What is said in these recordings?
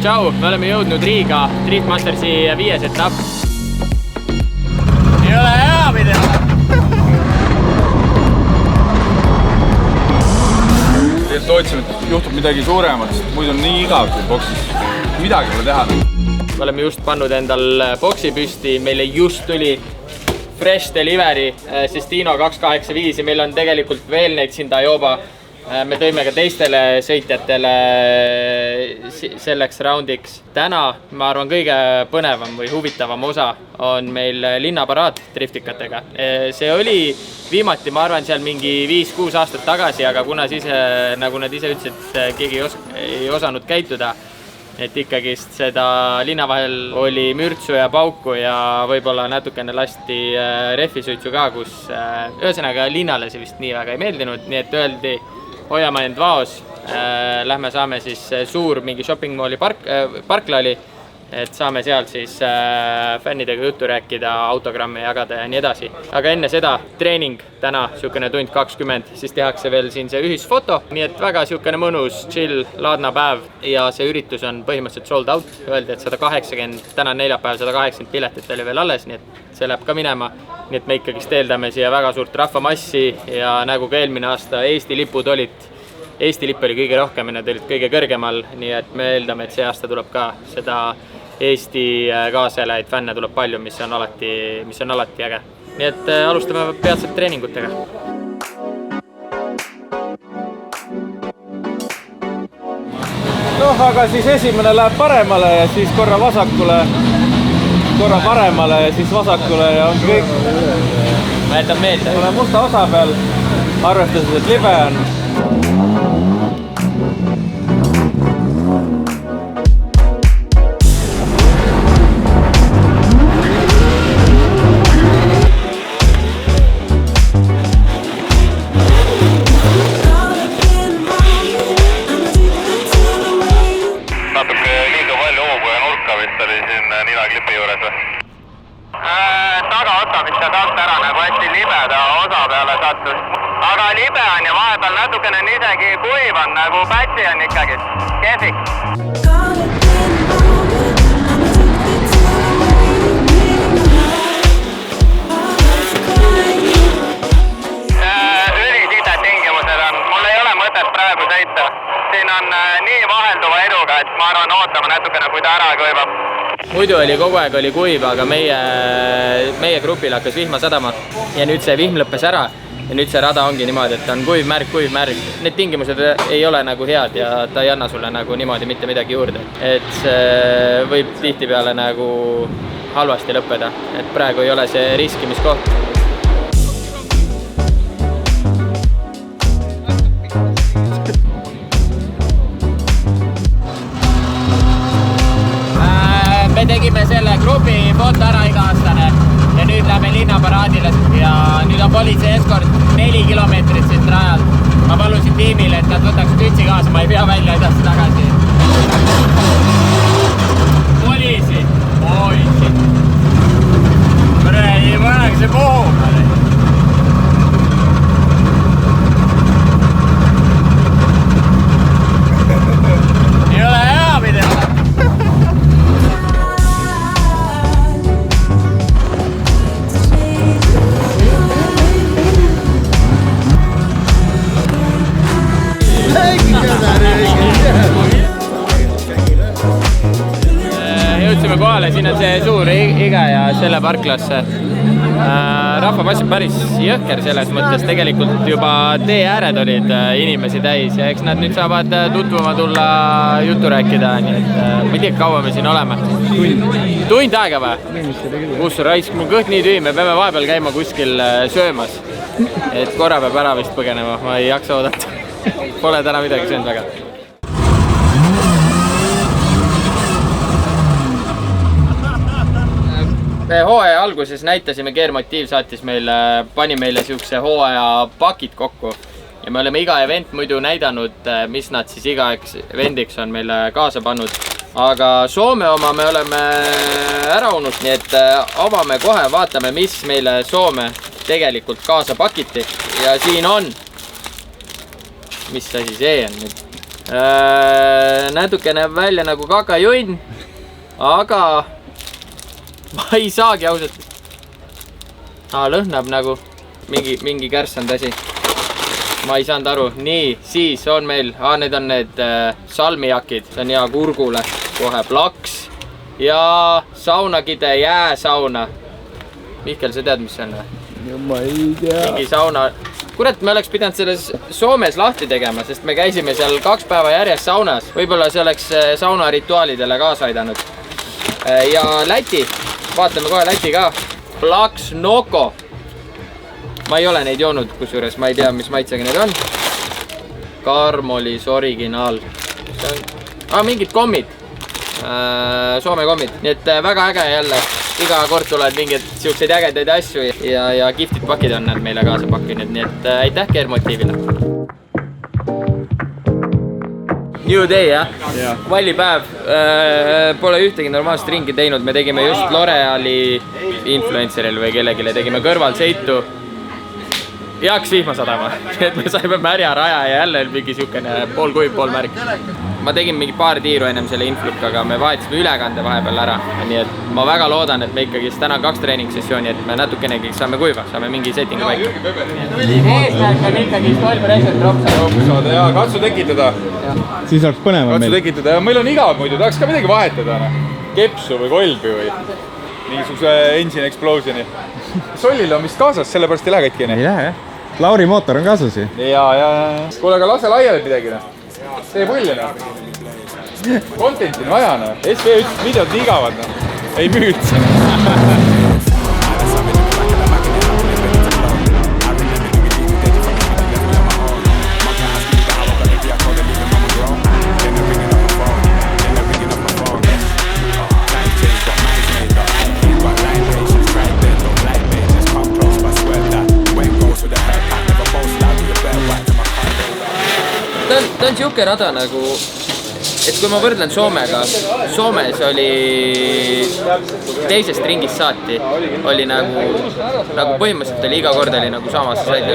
tšau, me oleme jõudnud Riiga Drift Mastersi 5. etapp. Ei ole hea video. Tegelikult ootsime, et juhtub midagi suuremat, sest muidu on nii igav siin boksis. Midagi pole teha. Me oleme just pannud endal boksi püsti, meile just tuli Fresh Delivery Sestino 285 ja meil on tegelikult veel neid siin Tajoba. Me tõime ka teistele sõitjatele selleks raundiks. Täna, ma arvan, kõige põnevam või huvitavam osa on meil linnaparaad driftikatega. See oli viimati, ma arvan, seal mingi 5-6 aastat tagasi, aga kuna siis, nagu nad ise ütlesid, keegi ei osanud käituda, et ikkagi seda linna vahel oli mürtsu ja pauku ja võib-olla natukene lasti rehvisuitsu ka, kus ühesõnaga linnale see vist nii väga ei meeldinud, nii et öeldi, hoiame end vaos, lähme saame siis suur mingi shopping malli parkla oli, et saame sealt siis fännidega juttu rääkida, autogramme jagada ja nii edasi. Aga enne seda treening täna, siukene tund 20, siis tehakse veel siin see ühisfoto, nii et väga siukene mõnus, chill, laadna päev ja see üritus on põhimõtteliselt sold out. Öeldi, et 180, täna neljapäev 180 piletit oli veel alles, nii et see läheb ka minema. Nii et me ikkagi steeldame siia väga suurt rahvamassi ja nagu ka eelmine aasta Eesti lipud olid, Eesti lipp oli kõige rohkem ja need olid kõige kõrgemal, nii et me eeldame, et see aasta tuleb ka seda Eesti kaaselaid fänne tuleb palju, mis on alati äge. Nii et alustame peatselt treeningutega. Noh, aga siis esimene läheb paremale ja siis korra vasakule, korra paremale ja siis vasakule ja on kõik. Ma jätan meelde. Olen musta osa peal, arvestades, et libe on. Natuke liiga palju hoogu ja nurka vist oli siin ninaklipi juures või? Tagaotsa vist ta saaks ära, nagu hästi libeda osa peale sattus. Aga libe on ja vahepeal natukene on isegi kuiv on, nagu pätsi on ikkagi kehvik. Ülisidet tingimused on, mul ei ole mõtet praegu sõita. Siin on nii vahelduva eduga, et ma arvan ootama natukene, kui ta ära kõivab. Muidu oli kogu aeg oli kuiv, aga meie grupil hakkas vihma sadama ja nüüd see vihm lõppes ära ja nüüd see rada ongi niimoodi, et on kuiv märg. Need tingimused ei ole nagu head ja ta ei anna sulle nagu niimoodi mitte midagi juurde. Et see võib tihtipeale nagu halvasti lõppeda, et praegu ei ole see riskimiskoht. Me tegime selle grupi foto ära iga-aastane ja nüüd lähme linnaparaadile ja nüüd on politsei eskord 4 kilomeetrit siit rajalt. Ma palusin tiimile, et nad võtaks pütsi kaasa, ma ei pea välja edasi tagasi. Poliisi! Oi, shit! Ei mõnegi see puhub! Ei ole hea video! Jõudsime kohale, siin on see suur iga ja selle parklasse. Rahvapass on päris jõhker selles mõttes, tegelikult juba tee ääred olid inimesi täis ja eks nad nüüd saavad tutvuma tulla juttu rääkida, nii et ma ei tea, kaua me siin oleme. Tund aega või? Kus raisk, mul kõht nii tühi, me peame vahepeal käima kuskil söömas, et korra peab ära vist põgenema, ma ei jaksa oodata. Pole täna midagi söönud väga. Hooaja alguses näitasime, Gearmotiiv saatis meile, pani meile siukse hooaja pakid kokku ja me oleme iga event muidu näidanud, mis nad siis iga evendiks on meile kaasa pannud. Aga Soome oma me oleme ära unust, nii et avame kohe, vaatame, mis meile Soome tegelikult kaasa pakiti ja siin on. Mis asi see on nüüd? Natuke näeb välja nagu kakajunn, aga ma ei saagi ausalt. Lõhnab nagu mingi kärssand asi. Ma ei saanud aru. Nii, siis on meil, need on need salmijakid. See on hea kurgule. Kohe plaks. Ja saunakide jääsauna. Mihkel, sa tead, mis see on? Ma ei tea. Mingi sauna. Kurat, me oleks pidanud selles Soomes lahti tegema, sest me käisime seal 2 päeva järjest saunas. Võib-olla see oleks sauna rituaalidele kaasa aidanud. Ja Läti. Vaatame kohe Läti ka. Plaks Noko. Ma ei ole neid joonud, kusjuures ma ei tea, mis maitsega need on. Karmolis originaal. Mingid kommid. Soome kommid. Nii et väga äge jälle. Iga kord tulevad mingid siukseid ägedaid asju ja giftid pakid on nad meile kaasa pakkinud. Nii et aitäh Gearmotiivile. New day, jah? Vallipäev. Pole ühtegi normaalset ringi teinud. Me tegime just L'Oreali influenceril või kellegile. Tegime kõrvalseitu. Ja hakkas vihma sadama. Et me saime märja raja ja jälle mingi siukene pool kuiv, pool märk. Ma tegin mingi paar tiiru ennem selle influkaga, me vahetasime ülekande vahepeal ära. Nii et ma väga loodan, et me ikkagi täna 2 treeningsessiooni, et me natukenegi saame kuiva, saame mingi settingu paika. Eesmärk on ikkagi stolpereset ropsa. Ja katsu tekitada. Siis oleks põnevam meil. Katsu tekitada ja meil on igav muidu, tahaks ka midagi vahetada. Kepsu või kolbi või mingisuguse engine explosioni. Sollil on vist kaasas, sellepärast ei lähe katki. Ei lähe, jah. Lauri mootor on kaasas ju. Ja. Kuule, aga lase laiali midagi. See pulli. Contenti on vaja. SV ütles, videod nii igavad. Ei müüd. Ta on siuke rada nagu, et kui ma võrdlen Soomega, Soomes oli teisest ringist saati, oli nagu põhimõtteliselt oli iga kord oli nagu samas said.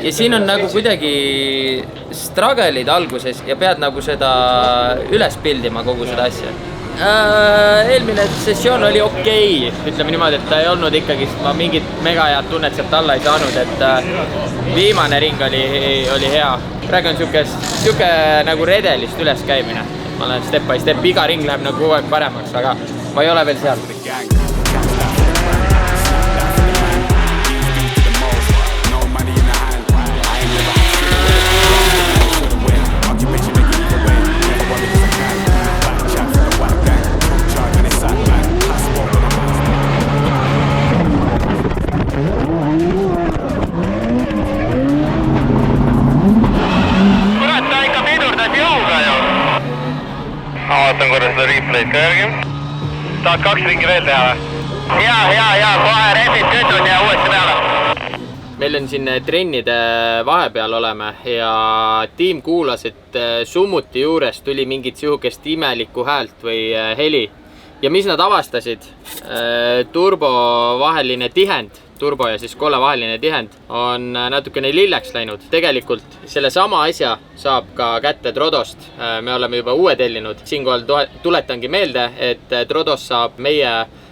Ja siin on nagu kuidagi struggle'id alguses ja pead nagu seda üles pildima kogu seda asja. Eelmine sessioon oli okei, ütleme niimoodi, et ta ei olnud ikkagi, ma mingit mega head tunnet sealt alla ei saanud, et viimane ring oli hea. Praegu on siuke nagu redelist üles käimine. Ma olen step by step, iga ring läheb nagu kogu aeg paremaks, aga ma ei ole veel seal. Vaatan korra seda replay'd ka järgi. Tahad 2 ringi veel teha või? Ja, kohe resid kütud ja uuesti peale. Meil on siin trennide vahepeal oleme ja tiim kuulas, et summuti juures tuli mingit sihukest imelikku häält või heli. Ja mis nad avastasid? Turbo vaheline tihend. Turbo ja siis kolle vaheline tihend on natukene lilleks läinud. Tegelikult selle sama asja saab ka kätte Trodost. Me oleme juba uue tellinud. Siinkohal tuletangi meelde, et Trodost saab meie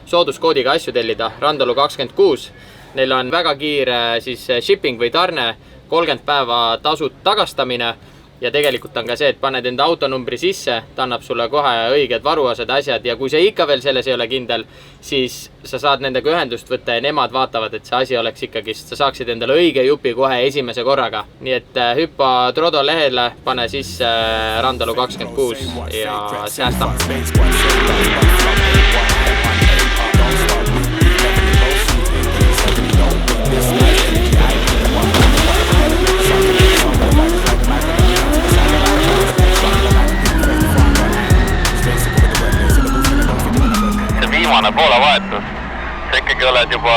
sooduskoodiga asju tellida Randalu 26. Neil on väga kiire siis shipping või tarne, 30 päeva tasud tagastamine. Ja tegelikult on ka see, et paned enda autonumbri sisse, ta annab sulle kohe õiged varuosad asjad ja kui see ikka veel selles ei ole kindel, siis sa saad nendega ühendust võtta ja nemad vaatavad, et see asi oleks ikkagi, sa saaksid endale õige jupi kohe esimese korraga. Nii et hüppa Trodo lehele, pane sisse Randalu 26 ja säästa. Viimane poolavahetus, sa ikkagi oled juba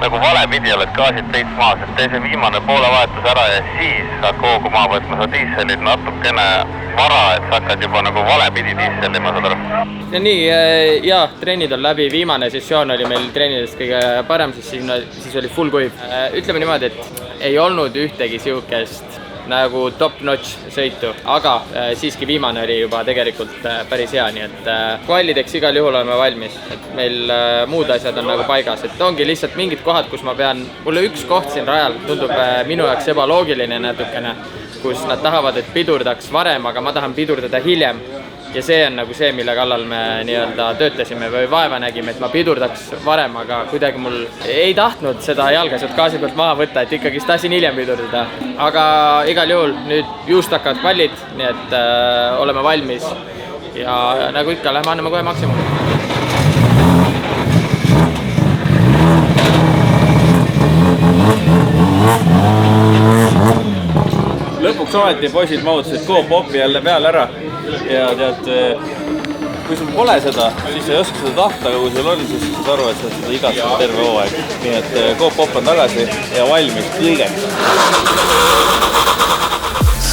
nagu valepidi oled gaasid täit maas, et tee see viimane poolavahetus ära ja siis saad koogu maa võtma, sa diiselid natukene vara, et sa hakkad juba nagu valepidi diiselima, saad aru? Ja nii, jaa, trennid on läbi, viimane sessioon oli meil trennidest kõige parem, siis oli full kuiv. Ütleme niimoodi, et ei olnud ühtegi sihukest nagu top-notch sõitu, aga siiski viimane oli juba tegelikult päris hea, nii et kvallideks igal juhul oleme valmis, et meil muud asjad on nagu paigas, et ongi lihtsalt mingid kohad, kus ma pean, mulle üks koht siin rajal tundub minu jaoks ebaloogiline natukene, kus nad tahavad, et pidurdaks varem, aga ma tahan pidurdada hiljem. Ja see on nagu see, mille kallal me nii-öelda töötasime või vaeva nägime, et ma pidurdaks varem, aga kuidagi mul ei tahtnud seda jalga sealt gaasi pealt maha võtta, et ikkagi tahtsin hiljem pidurdada. Aga igal juhul nüüd just hakkavad kvallid, nii et oleme valmis ja nagu ikka, lähme anname kohe maksimumi. Lõpuks ometi poisid mahutasid Go-Popi jälle peale ära ja tead, kui sul pole seda, siis sa ei oska seda tahta, aga kui sul on, siis saad aru, et sa seda igatselt terve hooaeg. Nii et Go-Pop on tagasi ja valmis kõigeks.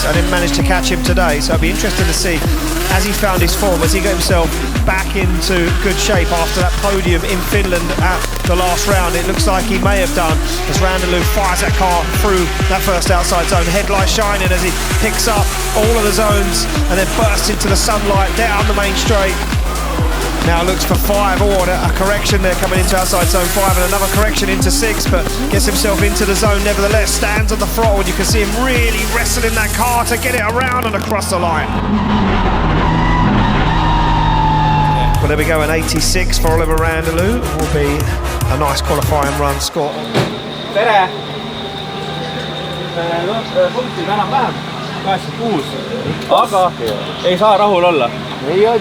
I didn't manage to catch him today, so it'll be interesting to see as he found his form, as he got himself back into good shape after that podium in Finland at the last round. It looks like he may have done as Randaloo fires that car through that first outside zone. Headlight shining as he picks up all of the zones and then bursts into the sunlight down the main straight. Now looks for 5, a correction there coming into outside zone 5 and another correction into 6, but gets himself into the zone nevertheless, stands on the throttle and you can see him really wrestling that car to get it around and across the line. Well, there we go, an 86 for Oliver Randaloo. Will be a nice qualifying run score. Tere! Punktid enam vähem, 86, aga ei saa rahul olla. Ei ole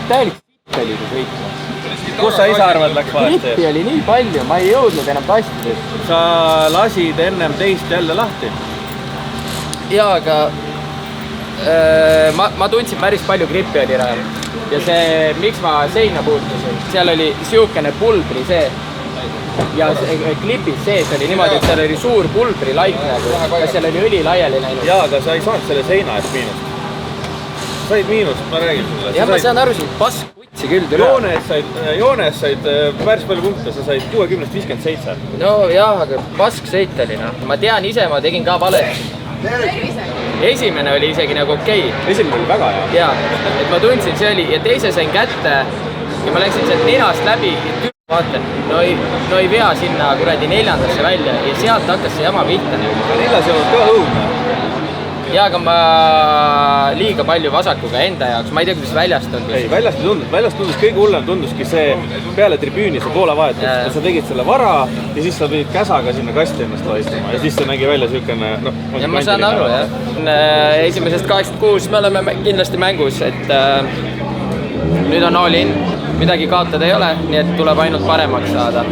täielik oli see sõitma. Kus sa ise arvad läks valesti? Grippi oli nii palju, ma ei jõudnud enam kastidest. Sa lasid ennem teist jälle lahti? Jaa, aga ma tundsin päris palju grippi oli rajal. Ja see, miks ma seina puutusin, seal oli siukene pulbri see. Ja klipis sees oli niimoodi, et seal oli suur pulbri laik nagu, ja seal oli õli laiali näinud. Jaa, aga sa ei saanud selle seina eest miinust. Sa said miinust, ma räägin sulle. Ja ma saan aru, siin pask kutsi küll türa. Joones said päris palju punkte, sa said 60-57. No jah, aga pask sõit oli. Ma tean ise, ma tegin ka vale. Esimene oli isegi nagu okei. Esimene oli väga hea. Jaa, et ma tundsin, see oli, ja teise sain kätte ja ma läksin sealt nenast läbi ja vaatan, no ei vea sinna kuradi 4. välja ja sealt hakkas see jama pihta. 4 ei olnud ka õudne. Jaa, aga ma liiga palju vasakuga enda jaoks, ma ei tea, kuidas väljast tundus. Ei, väljast ei tundus, väljast tundus kõige hullem tunduski see peale tribüüni, see poolavahetus, et sa tegid selle vara ja siis sa pidid käsaga sinna kasti ennast laistama ja siis see nägi välja siukene, ja ma saan aru, jah. Esimesest 86 me oleme kindlasti mängus, et nüüd on all in, midagi kaotada ei ole, nii et tuleb ainult paremaks saada.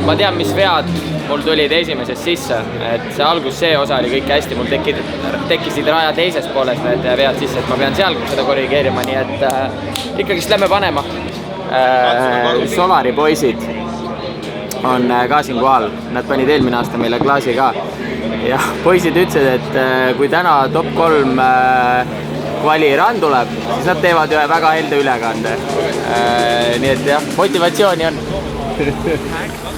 Ma tean, mis vead mul tulid esimesest sisse, et see algus, see osa oli kõik hästi, mul tekkisid raja teisest poolest need vead sisse, et ma pean seal seda korrigeerima, nii et ikkagist lähme panema. Solari poisid on ka siin kohal, nad panid eelmine aasta meile klaasi ka ja poisid ütlesid, et kui täna top 3 kvali run tuleb, siis nad teevad ühe väga helde ülekande. Nii et jah, motivatsiooni on.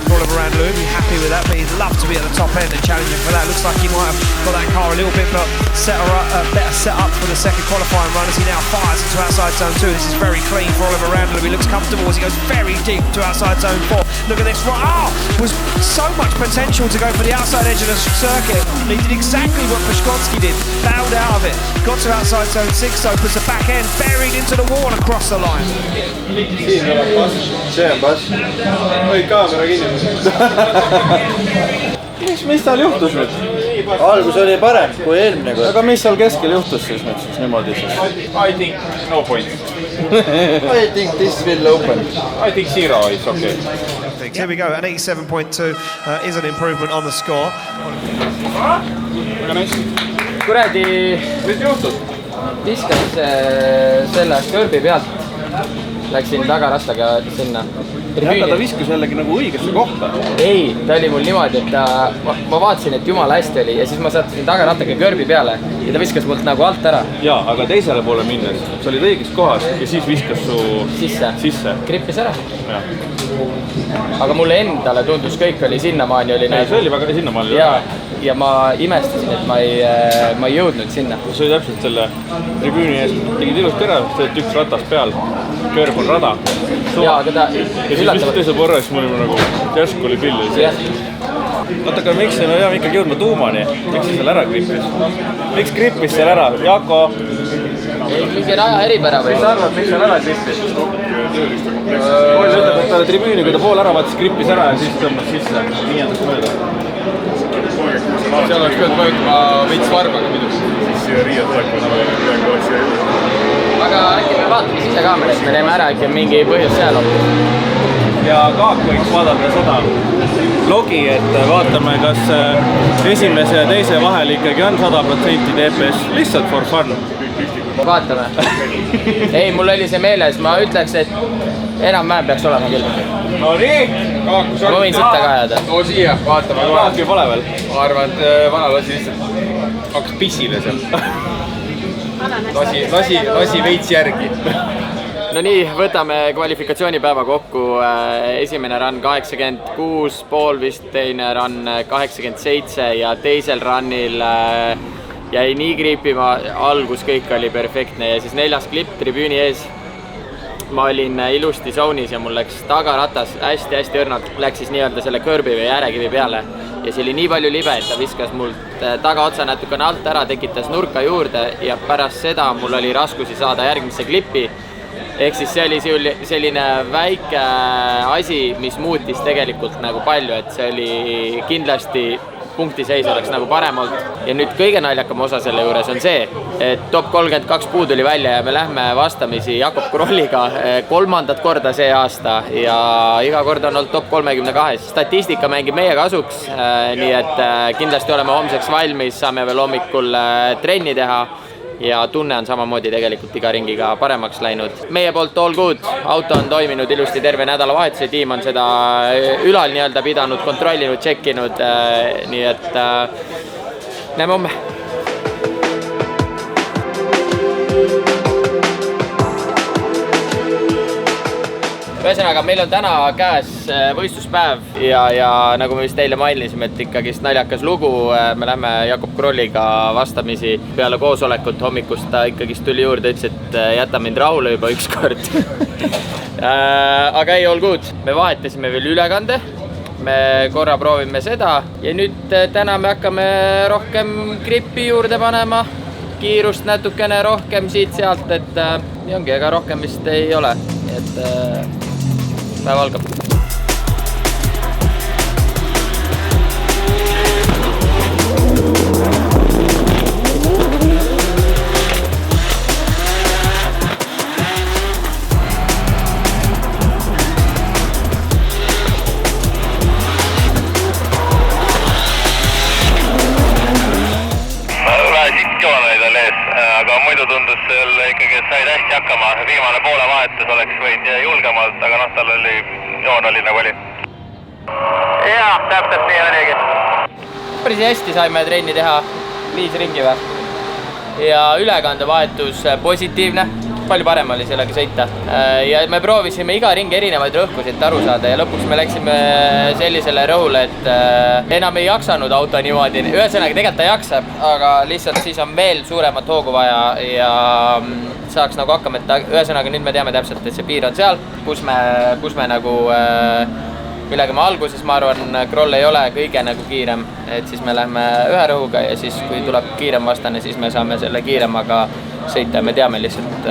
Oliver Randaloo, be happy with that, but he'd love to be at the top end and challenging for that. Looks like he might have got that car a little bit better set up for the second qualifying run as he now fires into outside zone 2. This is very clean for Oliver Randaloo. He looks comfortable as he goes very deep to outside zone 4. Look at this. Was so much potential to go for the outside edge of the circuit. He did exactly what Pashkonsky did. Bowed out of it. Got to outside zone 6, opens the back end, buried into the wall across the line. Siin on pass. See on pass. Oi, kaamera kinni. Mis seal juhtus nüüd? Algus oli parem kui eelmine kord. Aga mis seal keskel juhtus siis nüüd siis niimoodi siis? I think no point. I think this will open. I think 0 is okay. Here we go, an 87.2 is an improvement on the score. Väga nice. Kuradi Mis juhtus? viskas selle kõrbi pealt. Läksin tagarattaga sinna aga ta viskus jällegi nagu õigesse kohta. Ei, ta oli mul niimoodi, et ma vaatasin, et jumala hästi oli ja siis ma sattusin tagarattaga körbi peale ja ta viskas mult nagu alt ära. Jaa, aga teisele poole minnes, sa olid õiges kohas ja siis viskas su sisse. Krippis ära. Ja. Aga mulle endale tundus, kõik oli sinnamaani oli see oli väga sinnamaani. Ja ma imestasin, et ma ei jõudnud sinna. See oli täpselt selle tribüüni ees, tegid ilusti ära, sest üks ratas peal, körb on rada. Jaa, aga ta ja siis vist teise porra, siis me olime nagu järsku oli pilli. Oota, aga miks me peame ikkagi jõudma tuumani? Miks see seal ära grippis? Miks grippis seal ära? Jaako? Mingi raja eripära või? Mis sa arvad, miks seal ära grippis? Pool ütleb, et talle tribüüni, kui ta pool ära vaatas, grippis ära ja siis tõmbas sisse. Niiendast mööda. Seal oleks pealt vajutama veits varbaga muidu. Siis siia riiad laekuvad, peaaegu oleks siia jõudnud. Aga äkki me vaatame sise kaamerast, me teeme ära äkki mingi põhjus seal hoopis. Ja Kaak võiks vaadata seda logi, et vaatame, kas esimese ja teise vahel ikkagi on 100% DPS, lihtsalt for fun. Vaatame. Ei, mul oli see meeles, ma ütleks, et enam-vähem peaks olema küll. No nii, Kaakus on. Ma võin sitta ka ajada. No siia, vaatame. Kaaki pole veel. Ma arvan, et vana lasi lihtsalt hakkas pissile seal. Lasi veits järgi. No nii, võtame kvalifikatsioonipäeva kokku. Esimene run 86,5 vist, teine run 87 ja teisel runnil jäi nii kriipima, algus kõik oli perfektne ja siis 4. klipp tribüüni ees. Ma olin ilusti zoonis ja mul läks tagaratas hästi õrnalt, läks siis nii-öelda selle kõrbi või äärekivi peale ja see oli nii palju libe, et ta viskas mult tagaotsa natukene alt ära, tekitas nurka juurde ja pärast seda mul oli raskusi saada järgmisse klippi. Ehk siis see oli selline väike asi, mis muutis tegelikult nagu palju, et see oli kindlasti punktiseis oleks nagu parem olnud. Ja nüüd kõige naljakam osa selle juures on see, et top 32 puu tuli välja ja me lähme vastamisi Jakob Krolliga 3. korda see aasta ja iga kord on olnud top 32. Statistika mängib meie kasuks, nii et kindlasti oleme homseks valmis, saame veel hommikul trenni teha ja tunne on samamoodi tegelikult iga ringiga paremaks läinud. Meie poolt all good, auto on toiminud ilusti terve nädalavahetuse, tiim on seda ülal nii-öelda pidanud, kontrollinud, tšekkinud, nii et näeme homme. Ühesõnaga, meil on täna käes võistluspäev ja nagu me vist teile mainisime, et ikkagist naljakas lugu. Me lähme Jakob Krolliga vastamisi peale koosolekut hommikust. Ta ikkagist tuli juurde, ütles, et jäta mind rahule juba ükskord. Aga ei, all good. Me vahetasime veel ülekande. Me korra proovime seda ja nüüd täna me hakkame rohkem grippi juurde panema. Kiirust natukene rohkem siit-sealt, et nii ongi, ega rohkem vist ei ole. Et päev algab. Aga muidu tundus seal ikkagi, et said hästi hakkama. Viimane poole vahetus oleks võid julgemalt, aga tal oli, joon oli nagu oli. Jaa, täpselt nii oligi. Päris hästi saime trenni teha, 5 ringi või. Ja ülekandevahetus positiivne, palju parem oli sellega sõita. Ja me proovisime iga ringi erinevaid rõhkusid aru saada ja lõpuks me läksime sellisele rõhule, et enam ei jaksanud auto niimoodi. Ühesõnaga, tegelikult ta jaksab, aga lihtsalt siis on veel suuremat hoogu vaja ja saaks nagu hakkama, et ühesõnaga nüüd me teame täpselt, et see piir on seal, kus me nagu millega me alguses, ma arvan, Kroll ei ole kõige nagu kiirem, et siis me lähme ühe rõhuga ja siis kui tuleb kiirem vastane, siis me saame selle kiiremaga sõita ja me teame lihtsalt,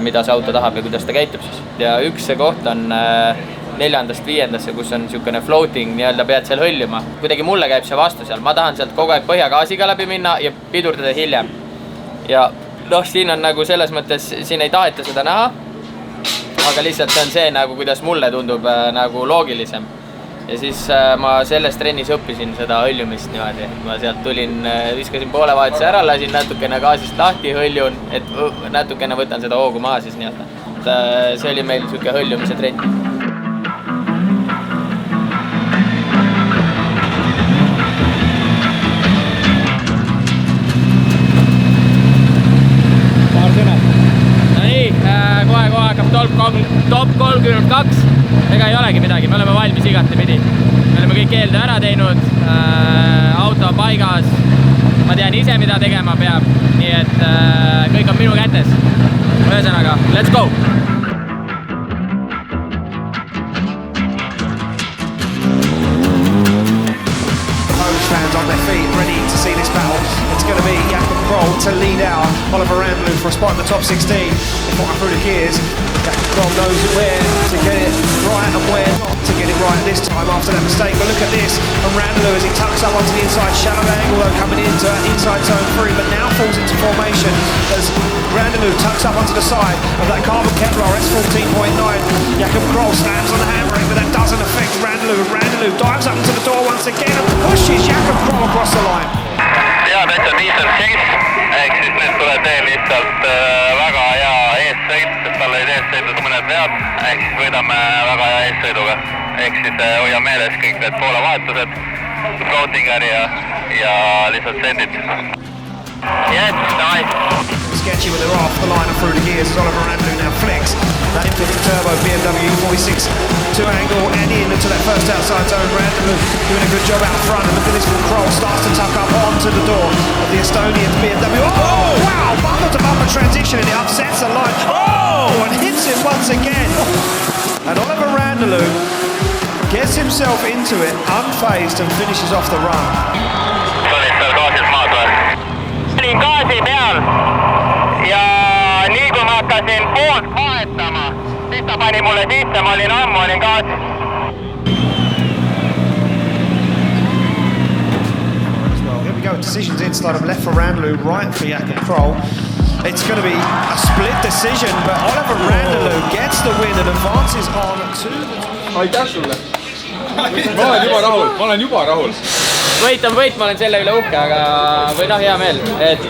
mida see auto tahab ja kuidas ta käitub siis. Ja üks see koht on 4.–5., kus on niisugune floating, nii-öelda pead seal hõljuma. Kuidagi mulle käib see vastu seal, ma tahan sealt kogu aeg põhjagaasiga läbi minna ja pidurdada hiljem. Ja siin on nagu selles mõttes, siin ei taheta seda näha, aga lihtsalt see on see, nagu, kuidas mulle tundub nagu loogilisem. Ja siis ma selles trennis õppisin seda hõljumist niimoodi. Ma sealt tulin, viskasin poole vahetuse ära, lasin natukene gaasist lahti, hõljun, et natukene võtan seda hoogu maha siis nii-öelda. See oli meil niisugune hõljumise trenn. top 32, ega ei olegi midagi, me oleme valmis igatepidi. Me oleme kõik eeltöö ära teinud, auto on paigas, ma tean ise, mida tegema peab, nii et kõik on minu kätes. Ühesõnaga, let's go! Fans on their feet, ready to see this battle. It's going to be Jakob Kroll to lead out Oliver Randlew for a spot in the top 16. They're flying through the gears. Jakob Kroll knows where to get it right and where not to get it right this time after that mistake. But look at this from Randlew as he tucks up onto the inside shallow angle, though coming into inside zone 3, but now falls into formation as Randlew tucks up onto the side of that Carbon Kevlar S14.9. Jakob Kroll slams on the handbrake, but that doesn't affect Randlew. Randlew dives up into the door once again and pushes Jakob Kroll across the line. Ja, täitsa decent chase, ehk siis nüüd tuleb teel lihtsalt väga hea eessõit, sest tal olid eessõidud mõned vead, ehk siis võidame väga hea eessõiduga. Ehk siis hoia meeles kõik need poole vahetused, floatingari ja lihtsalt sendid. Yes, nice. Sketchy with her off the line and through the gears as Oliver Randlew now flicks that infinite turbo BMW 46 2-angle and into that first outside zone. Randlew doing a good job out front, and look at this from Kroll, starts to tuck up onto the door of the Estonian BMW. Oh, wow, bumper to bumper transition and it upsets the line. Oh, and hits him once again. And Oliver Randlew gets himself into it unfazed and finishes off the run. Olid seal gaasis maad või? Olin gaasi peal ja nii kui ma hakkasin poolt vahetama, siis ta pani mulle sisse, ma olin ammu, olin gaasis. Well, here we go, decisions inside of left for Randlew, right for Jakob Kroll. It's going to be a split decision, but Oliver Randlew gets the win and advances on to the... Aitäh sulle! Ma olen juba rahul. Võit on võit, ma olen selle üle uhke, aga või noh, hea meel, et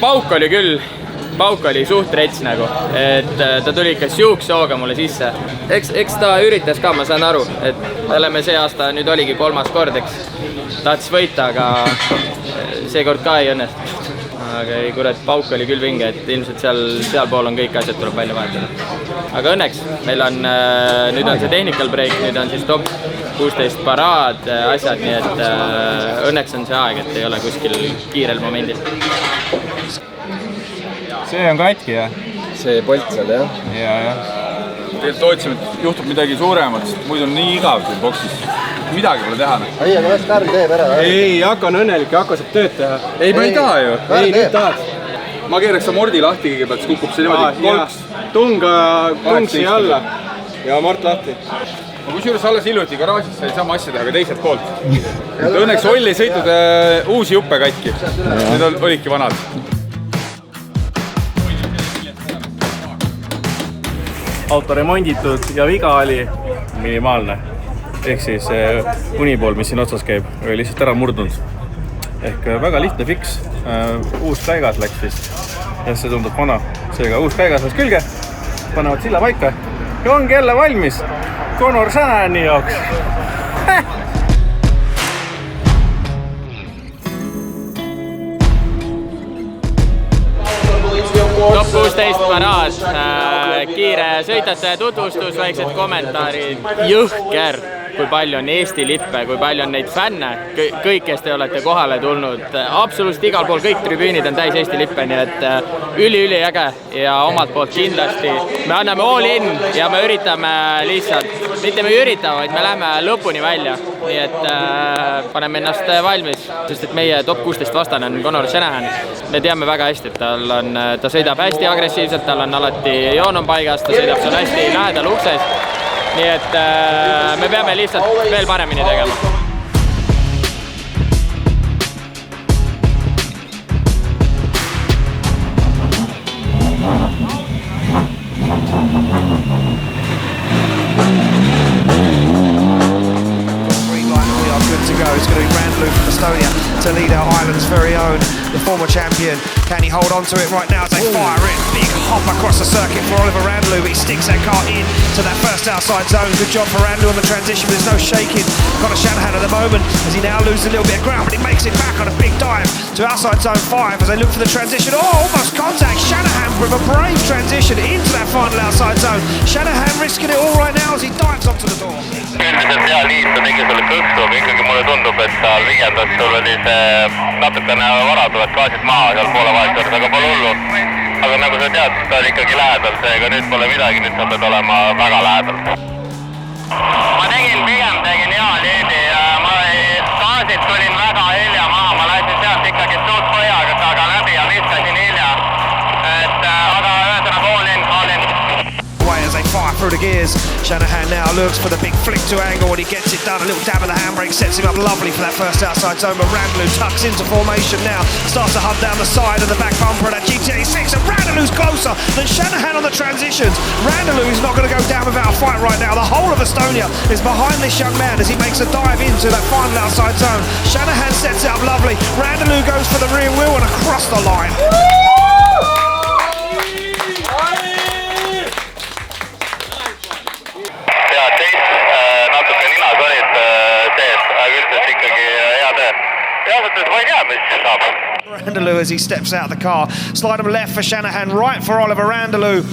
pauk oli küll, pauk oli suht rets nagu, et ta tuli ikka siuksooga mulle sisse. Eks ta üritas ka, ma saan aru, et me oleme see aasta, nüüd oligi 3. kord, eks tahtis võita, aga seekord ka ei õnnestu. Aga ei, kurat, pauk oli küll vinge, et ilmselt sealpool on kõik asjad tuleb välja vahetada. Aga õnneks, meil on, nüüd on see technical break, nüüd on siis top 16 paraad, asjad, nii et õnneks on see aeg, et ei ole kuskil kiirel momendil. see on katki, jah? See polt seal, jah? Jah. Tegelikult ootsime, et juhtub midagi suuremat, sest muidu on nii igav siin boksis. Midagi pole teha. Ei, aga las Karl teeb ära. Ei, hakka on õnnelik ja hakka saab tööd teha. Ei, ma ei taha ju. Ei, nüüd tahad. Ma keeraks amordi lahti kõigepealt, siis kukub see niimoodi kolks. Tung siia alla ja amort lahti. Ma kusjuures alles hiljuti garaažis sai sama asja teha ka teiselt poolt. Õnneks Oll ei sõitnud uusi juppe katki. Need olidki vanad. Auto remonditud ja viga oli minimaalne. Ehk siis unipool, mis siin otsas käib, oli lihtsalt ära murdunud. Ehk väga lihtne fix. Uus käigas läks vist. Ja see tundub vana. Seega uus käigas läks külge. Panevad silla paika. Ja ongi jälle valmis. Conor Sänani jaoks. Top 16 paraad, kiire sõitajate tutvustus, väiksed kommentaarid, jõhker, kui palju on Eesti lippe, kui palju on neid fänne, kõik, kes te olete kohale tulnud, absoluutselt igal pool, kõik tribüünid on täis Eesti lippe, nii et üli äge ja omalt poolt kindlasti me anname all in ja me üritame lihtsalt, mitte me ei ürita, vaid me läheme lõpuni välja, nii et paneme ennast valmis, sest et meie top 16 vastane on Conor Shanahan. Me teame väga hästi, et ta sõidab hästi agressiivselt, tal on alati joon on paigas, ta sõidab seal hästi lähedal ukses. Nii et me peame lihtsalt veel paremini tegema. Green light, we are good to go. It's going to be Randlew from Estonia. Toledo Island's very own, the former champion. Can he hold on to it right now as they fire in? Big hop across the circuit for Oliver Randalou, but he sticks that car in to that first outside zone. Good job for Randalou on the transition, but there's no shaking. Got a Shanahan at the moment as he now loses a little bit of ground, but he makes it back on a big dive to outside zone 5 as they look for the transition. Oh, almost contact. Shanahan with a brave transition into that final outside zone. Shanahan risking it all right now as he dives onto the door. Üldiselt hea liit, ta tegi selle kõksu, aga ikkagi mulle tundub, et seal viiendas sul oli see natukene vara, tuled gaasid maha seal poole vahetuseks, aga pole hullu. Aga nagu sa tead, ta oli ikkagi lähedal, seega nüüd pole midagi, nüüd sa pead olema väga lähedal. Ma pigem tegin hea liidi ja ma gaasid tulin väga hilja maha, ma lasin sealt ikkagi suht põhjaga taga läbi ja viskasin hilja. Aga ühesõnaga all in. As they fire through the gears, Shanahan now looks for the big flick to angle and he gets it done. A little dab of the handbrake sets him up lovely for that first outside zone, but Randalou tucks into formation now, starts to hunt down the side of the back bumper of that GTA 6, and Randalou's closer than Shanahan on the transitions. Randalou is not going to go down without a fight right now. The whole of Estonia is behind this young man as he makes a dive into that final outside zone. Shanahan sets it up lovely. Randalou goes for the rear wheel and across the line. Randalou as he steps out of the car. Slide him left for Shanahan, right for Oliver Randalou.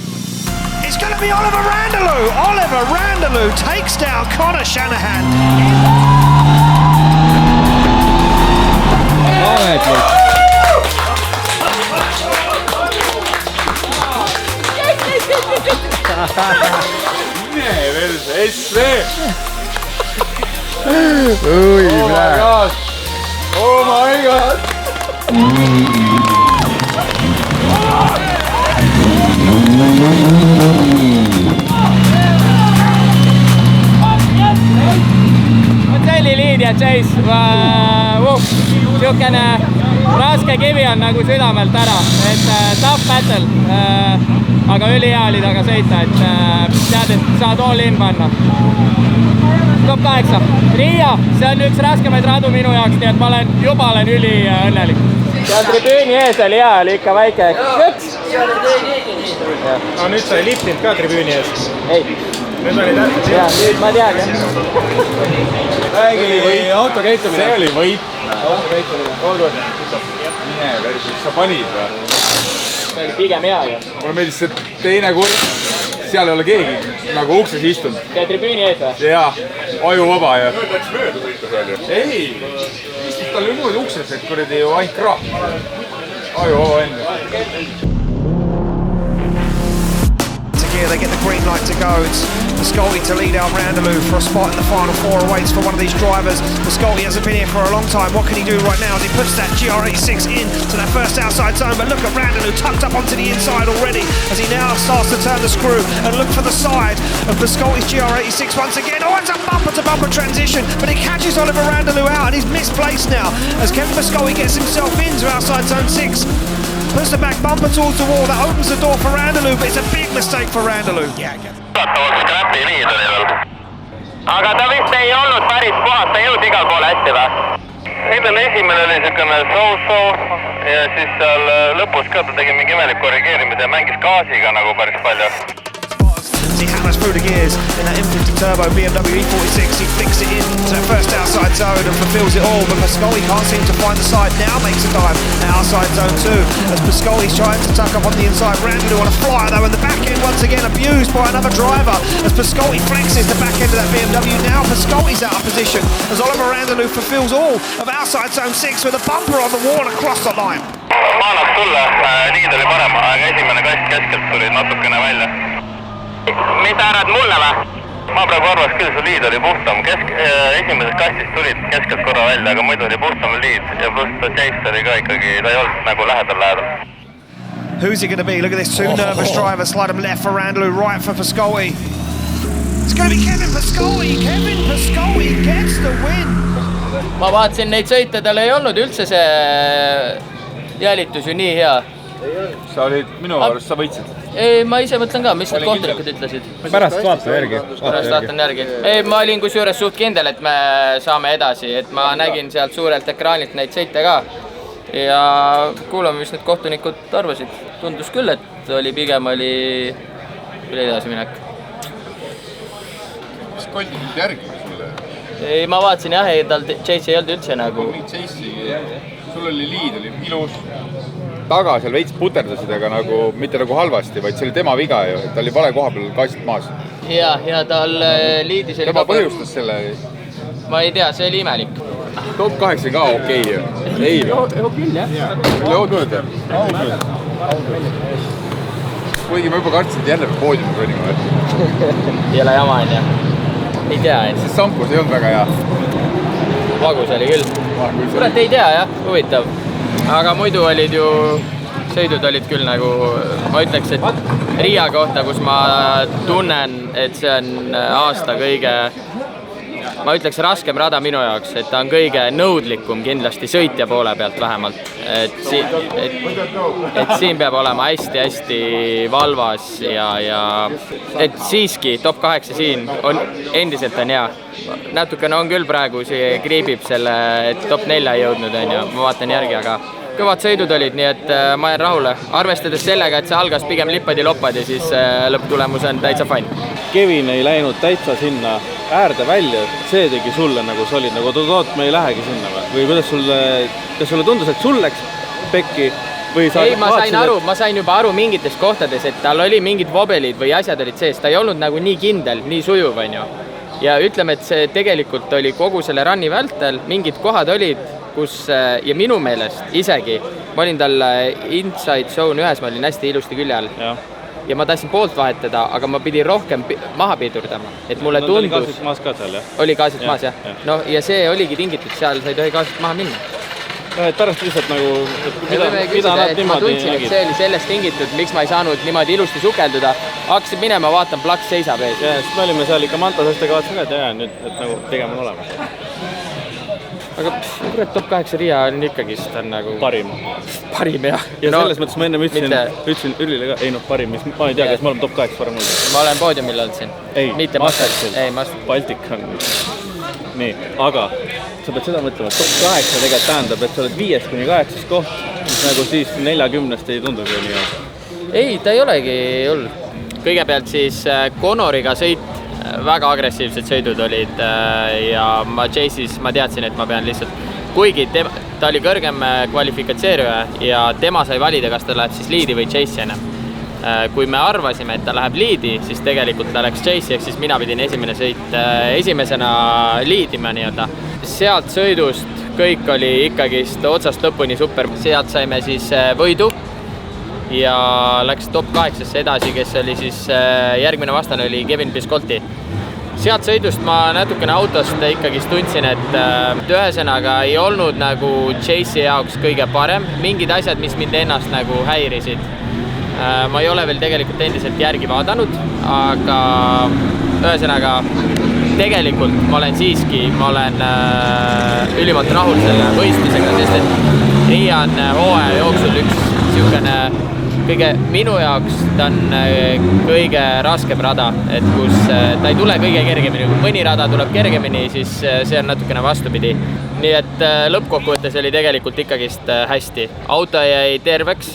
It's going to be Oliver Randalou. Oliver Randalou takes down Connor Shanahan. Oh my god! Selli liid ja Chase, siukene raske kivi on nagu südamelt ära, et tough battle, aga ülihea oli taga sõita, et tead, et saad all in panna. Top 8. Riia, see on üks raskemaid radu minu jaoks, nii et ma juba olen üli õnnelik. Seal tribüüni ees oli hea, oli ikka väike kõks. No nüüd sa ei liftinud ka tribüüni ees? Ei. Nüüd oli tähtsad. Jaa, nüüd ma tean, jah. Räägi auto käitumine. See oli võit. Auto käitumine. Olgu. Mine, päris, sa panid või? See oli pigem hea, jah. Mulle meeldis see teine kurss. Seal ei ole keegi nagu ukses istunud. Käi tribüüni ees või? Jaa, aju vaba ja... Ei, istub tal niimoodi ukses, et kuradi ju ainult kraap. Aju vaba enne. They get the green light to go. It's Piscotty, Toledo and Randalou for a spot in the final 4 awaits for one of these drivers. Piscotty hasn't been here for a long time. What can he do right now as he puts that GR86 in to that first outside zone? But look at Randalou tucked up onto the inside already as he now starts to turn the screw and look for the side of Piscotty's GR86 once again. Oh, it's a bumper-to-bumper transition, but it catches Oliver Randalou out and he's misplaced now as Kevin Piscotty gets himself into outside zone 6. Puts the back bumper towards the wall, that opens the door for Randalou, but it's a big mistake for Randalou. Scrapi liid oli veel. Aga ta vist ei olnud päris puhas, ta jõud igal pool hästi või? Eilne esimene oli niisugune so-so ja siis seal lõpus ka ta tegi mingi imelik korrigeerimise ja mängis gaasiga nagu päris palju. He hammers through the gears in that M50 Turbo BMW E46. He flicks it in to that first outside zone and fulfills it all, but Piscotty can't seem to find the side. Now makes a dive outside zone 2 as Piscotty's trying to tuck up on the inside. Randalou on a flyer though, and the back end once again abused by another driver as Piscotty flexes the back end of that BMW. Now Piscotty's out of position as Oliver Randalou fulfills all of outside zone 6 with a bumper on the wall across the line. Ma annaks sulle, liid oli parem, aga esimene kast keskelt tuli natukene välja. Mida arvad mulle või? Ma praegu arvaks küll, su liid oli puhtam. Esimesest kastist tulid keskelt korra välja, aga muidu oli puhtam liid ja pluss Chase oli ka ikkagi, ta ei olnud nagu lähedal. Who's it going to be? Look at this, two nervous drivers. Slide him left for Randalou, right for Piscotty. It's going to be Kevin Piscotty. Kevin Piscotty gets the win. Ma vaatasin neid sõite, tal ei olnud üldse see jälitus ju nii hea. Sa olid minu arust, sa võitsid. Ei, ma ise mõtlen ka, mis need kohtunikud ütlesid. Pärast vaata järgi. Pärast vaatan järgi. Ei, ma olin kusjuures suht kindel, et me saame edasi, et ma nägin sealt suurelt ekraanilt neid sõite ka. Ja kuulame, mis need kohtunikud arvasid. Tundus küll, et pigem oli edasiminek. Mis koldid järgi sulle? Ei, ma vaatasin jah, tal Chase ei olnud üldse nagu. Sul oli liid, oli ilus. Taga seal veits puterdasid, aga nagu, mitte nagu halvasti, vaid see oli tema viga ju, et ta oli vale koha peal kaasid maas. Ja tal liidis oli tema põhjustas selle. Ma ei tea, see oli imelik. Top 8 ka okei ju. Ei või? Küll jah. Oli oodnud jah? Kuigi ma juba kartsin, et jälle poodiumi ronima. Ei ole jama on jah. Ei tea, et siis Sampus ei olnud väga hea. Vagus oli küll. Kurat ei tea jah, huvitav. Aga muidu olid ju, sõidud olid küll nagu, ma ütleks, et Riia kohta, kus ma tunnen, et see on aasta kõige, ma ütleks raskem rada minu jaoks, et ta on kõige nõudlikum kindlasti sõitja poole pealt vähemalt. Et siin peab olema hästi-hästi valvas ja et siiski top 8 siin on, endiselt on hea. Natukene on küll praegu, see kriibib selle, et top 4 ei jõudnud, ma vaatan järgi, aga kõvad sõidud olid, nii et ma jään rahule. Arvestades sellega, et see algas pigem lippadi-loppadi, siis lõpptulemus on täitsa fine. Kevin ei läinud täitsa sinna äärde välja, see tegi sulle nagu sa olid nagu oot, me ei lähegi sinna või kuidas sulle tundus, et sul läks pekki? Ei, ma sain juba aru mingites kohtades, et tal oli mingid vobelid või asjad olid sees, ta ei olnud nagu nii kindel, nii sujuv, on ju. Ja ütleme, et see tegelikult oli kogu selle runni vältel, mingid kohad olid, kus, ja minu meelest isegi, ma olin tal inside zone ühes, ma olin hästi ilusti külje all. Ja ma tahtsin poolt vahetada, aga ma pidin rohkem maha pidurdama. Et mulle tundus... Oli gaasilt maas ka seal, jah? Oli gaasilt maas, jah. No, ja see oligi tingitud, seal sa ei tohi gaasilt maha minna. Et pärast lihtsalt nagu, mida nad niimoodi ma tundsin, et see oli sellest tingitud, miks ma ei saanud niimoodi ilusti sukelduda. Hakkasin minema, vaatan, plaks seisab ees. Ja, sest me olime seal ikka Mantasestega vaatasin ka, et nüüd, et nagu tegema on olemas. Aga kurat, top 8 Riia on ikkagi, sest on nagu... Parim, jah. Ja selles mõttes ma enne ütlesin Ülile ka, ei noh, parim, ma ei tea, kas ma olen top 8 parem olnud. Ma olen poodiumil olnud siin. Ei, Mastersil. Ei, Mastersil. Baltic on. Nii, aga sa pead seda mõtlema, et top 8 tegelikult tähendab, et sa oled 5-8 koht, mis nagu siis 40-st ei tundu kui nii. Ei, ta ei olegi hull. Kõigepealt siis Conoriga sõit, väga agressiivsed sõidud olid ja ma Chase'is ma teadsin, et ma pean lihtsalt, kuigi ta oli kõrgem kvalifikatseerija ja tema sai valida, kas ta läheb siis liidi või Chase'i enne. Kui me arvasime, et ta läheb liidi, siis tegelikult ta läks Chase'i, ehk siis mina pidin esimesena liidima nii-öelda. Sealt sõidust kõik oli ikkagist otsast lõpuni super. Sealt saime siis võidu ja läks top 8-sse edasi, kes oli siis järgmine vastane oli Kevin Piscolti. Sealt sõidust ma natukene autost ikkagist tundsin, et ühesõnaga ei olnud nagu Chase'i jaoks kõige parem. Mingid asjad, mis mind ennast nagu häirisid. Ma ei ole veel tegelikult endiselt järgi vaadanud, aga ühesõnaga tegelikult ma olen ülimalt rahul selle võistlusega, sest et Riia on hooaja jooksul üks niisugune kõige minu jaoks ta on kõige raskem rada, et kus ta ei tule kõige kergemini. Kui mõni rada tuleb kergemini, siis see on natukene vastupidi. Nii et lõppkokkuvõttes oli tegelikult ikkagist hästi. Auto jäi terveks,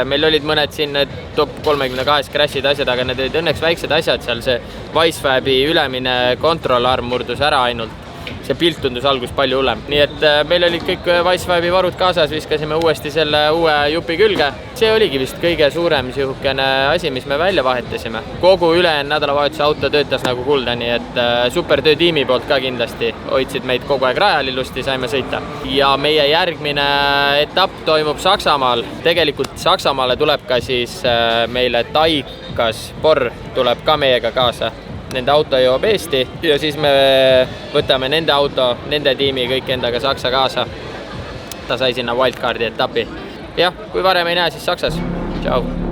meil olid mõned siin top 32 crashid asjad, aga need olid õnneks väiksed asjad, seal see Wisefabi ülemine kontrollarm murdus ära ainult. See pilt tundus algus palju hullem. Nii et meil olid kõik Wisefabi varud kaasas, viskasime uuesti selle uue jupi külge. See oligi vist kõige suurem sihukene asi, mis me välja vahetasime. Kogu ülejäänud nädalavahetuse auto töötas nagu kulda, nii et super töö tiimi poolt ka kindlasti hoidsid meid kogu aeg rajal ilusti, saime sõita. Ja meie järgmine etapp toimub Saksamaal. Tegelikult Saksamaale tuleb ka siis meile Taikas Borr tuleb ka meiega kaasa. Nende auto jõuab Eesti ja siis me võtame nende auto, nende tiimi kõik endaga Saksa kaasa. Ta sai sinna wildcardi etapi. Jah, kui varem ei näe, siis Saksas. Tšau!